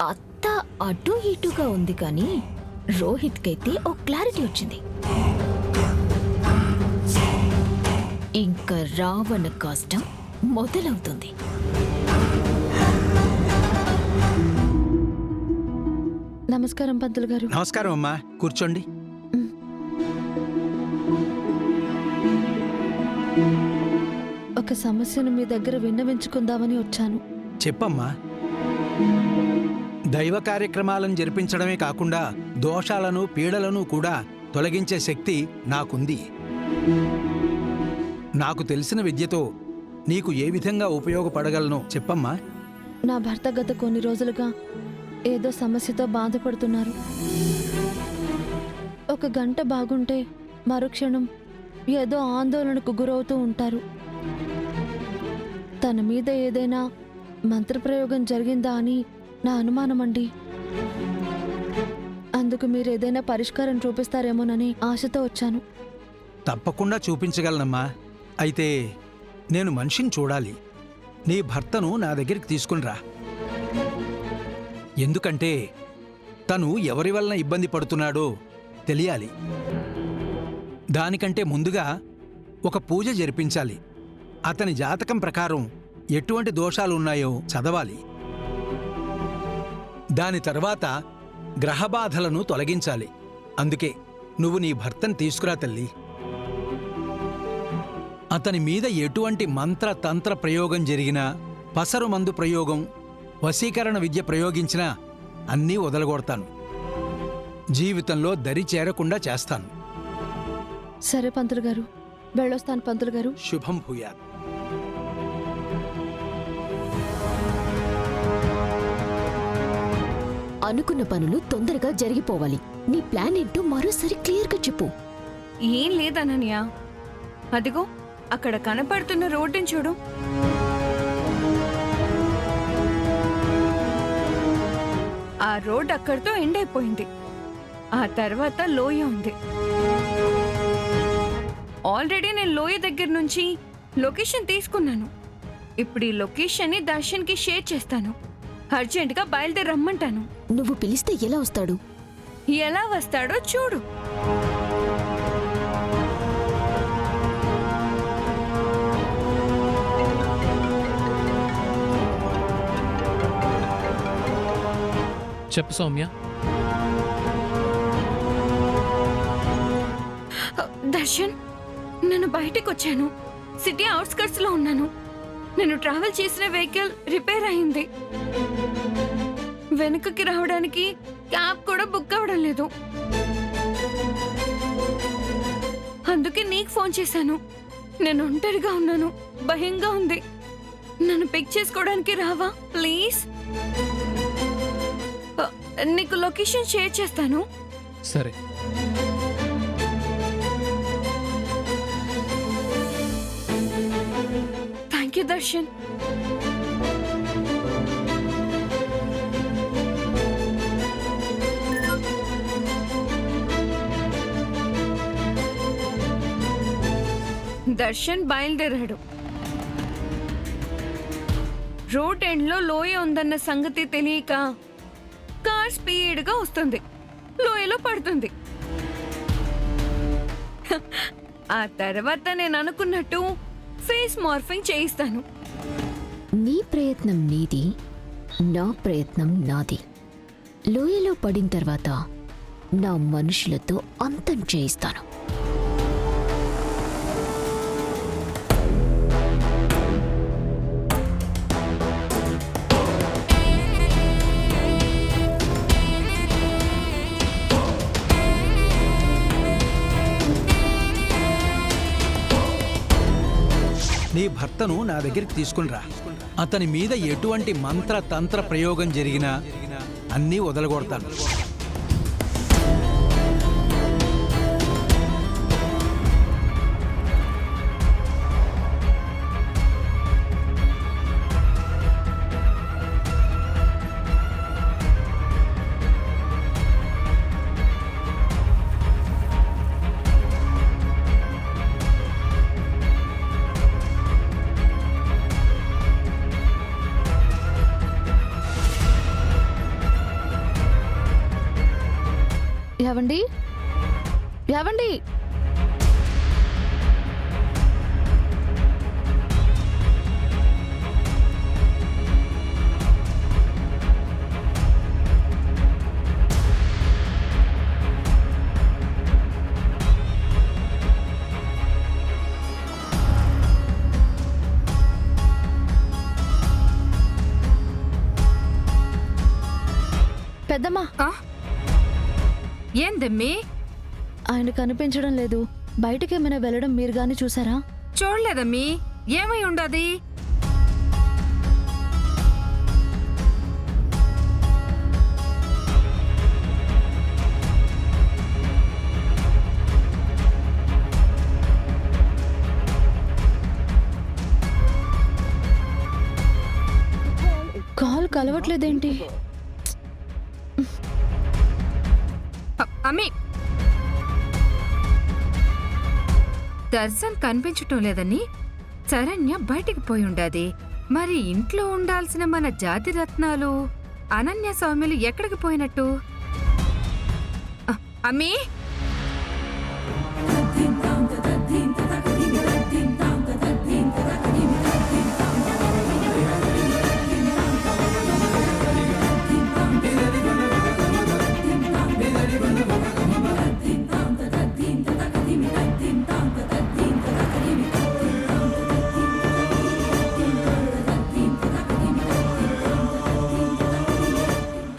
అత్త అటు ఇటుగా ఉంది కానీ రోహిత్కైతే ఓ క్లారిటీ వచ్చింది. ఇంకా రావణ కష్టం మొదలవుతుంది. నమస్కారం పంతులు గారు. నమస్కారం అమ్మా, కూర్చోండి. ఒక సమస్యను మీ దగ్గర విన్నవించుకుందామని వచ్చాను. చెప్పమ్మా. దైవ కార్యక్రమాలను జరిపించడమే కాకుండా దోషాలను పీడలను కూడా తొలగించే శక్తి నాకుంది. నాకు తెలిసిన విద్యతో నీకు ఏ విధంగా ఉపయోగపడగలను చెప్పమ్మా. నా భర్త గత కొన్ని రోజులుగా ఏదో సమస్యతో బాధపడుతున్నారు. ఒక గంట బాగుంటే మరుక్షణం ఏదో ఆందోళనకు గురవుతూ ఉంటారు. తన మీద ఏదైనా మంత్రప్రయోగం జరిగిందా అని నా అనుమానమండి. అందుకు మీరు ఏదైనా పరిష్కారం చూపిస్తారేమోనని ఆశతో వచ్చాను. తప్పకుండా చూపించగలనమ్మా. అయితే నేను మనిషిని చూడాలి. నీ భర్తను నా దగ్గరికి తీసుకునిరా. ఎందుకంటే తను ఎవరి వలన ఇబ్బంది పడుతున్నాడో తెలియాలి. దానికంటే ముందుగా ఒక పూజ జరిపించాలి. అతని జాతకం ప్రకారం ఎటువంటి దోషాలున్నాయో చదవాలి. దాని తర్వాత గ్రహబాధలను తొలగించాలి. అందుకే నువ్వు నీ భర్తను తీసుకురా తల్లి. అతని మీద ఎటువంటి మంత్ర తంత్ర ప్రయోగం జరిగినా, పసరు మందు ప్రయోగం, వశీకరణ విద్య ప్రయోగించినా అన్నీ వదలగొడతాను. జీవితంలో దరి చేరకుండా చేస్తాను. సరే పంతులు గారు, వెళ్ళొస్తాను పంతులు గారు. శుభం భూయాత్. అనుకున్న పనులు తొందరగా జరిగిపోవాలి. నీ ప్లాన్ ఏంటో మరోసారి క్లియర్గా చెప్పు. ఏం లేదనన్య, అదిగో అక్కడ కనపడుతున్న రోడ్డుని చూడు. ఆ రోడ్ అక్కడితో ఎండ్ అయిపోయింది. ఆ తర్వాత లోయ ఉంది. ఆల్రెడీ నేను లోయ దగ్గర నుంచి లొకేషన్ తీసుకున్నాను. ఇప్పుడు ఈ లొకేషన్ని దర్శన్కి షేర్ చేస్తాను. అర్జెంటుగా బయలుదేరి రమ్మంటాను. నువ్వు పిలిస్తే ఎలా వస్తాడు? ఎలా వస్తాడో చూడు. చెప్పు సౌమ్య. దర్శన్, నేను బయటకు వచ్చాను. సిటీ అవుట్స్కర్ట్స్ లో ఉన్నాను. నేను ట్రావెల్ చేసిన వెహికల్ రిపేర్ అయింది. వెనుకకి రావడానికి క్యాబ్ కూడా బుక్ అవ్వడం లేదు. అందుకే నీకు ఫోన్ చేశాను. నేను ఒంటరిగా ఉన్నాను, భయంగా ఉంది. నన్ను పిక్ చేసుకోవడానికి రావా ప్లీజ్? నీకు లొకేషన్ షేర్ చేస్తాను. సరే. Thank you Darshan. దర్శన్ బయలుదేరాడు. రోడ్ ఎండ్ లో లోయ ఉందన్న సంగతి తెలియక కార్ స్పీడ్ గా వస్తుంది, లోయలో పడుతుంది. ఆ తర్వాత నేను అనుకున్నట్టు ఫేస్ మార్ఫింగ్ చేయిస్తాను. నీ ప్రయత్నం నీది, నా ప్రయత్నం నాది. లోయలో పడిన తర్వాత నా మనుషులతో అంతం చేయిస్తాను. నీ భర్తను నా దగ్గరికి తీసుకునిరా. అతని మీద ఎటువంటి మంత్ర తంత్ర ప్రయోగం జరిగినా అన్నీ వదలగొడతాను. ఏవండి ఏవండి పెద్దమ్మా ఏందమ్మీ? ఆయన కనిపించడం లేదు. బయటకి ఏమైనా వెళ్ళడం మీరు గాని చూసారా? చూడలేదమ్మీ. ఏమై ఉండది? కాల్ కలవట్లేదేంటి? అమ్మీ, దర్శన్ కనిపించటం లేదని శరణ్య బయటికి పోయి ఉండాది. మరి ఇంట్లో ఉండాల్సిన మన జాతి రత్నాలు అనన్య సౌమ్యులు ఎక్కడికి పోయినట్టు? అమ్మీ,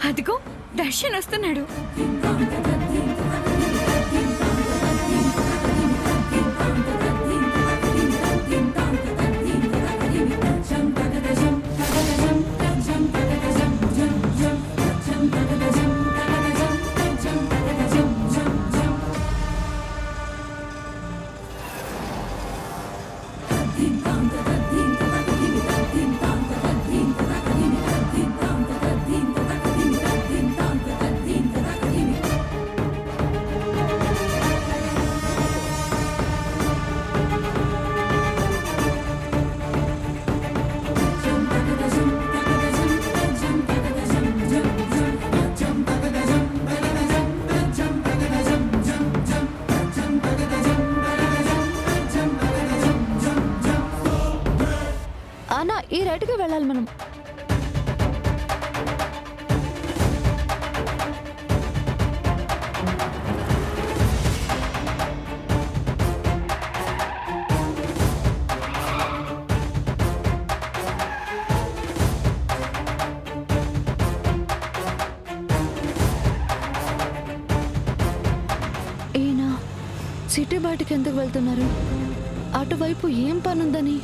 అదిగో దర్శన్ వస్తున్నాడు. అన్నా, ఈ రైట్కి వెళ్ళాలి మనం. ఈయన సిటీ బయటికి ఎందుకు వెళ్తున్నారు? అటువైపు ఏం పనుందని?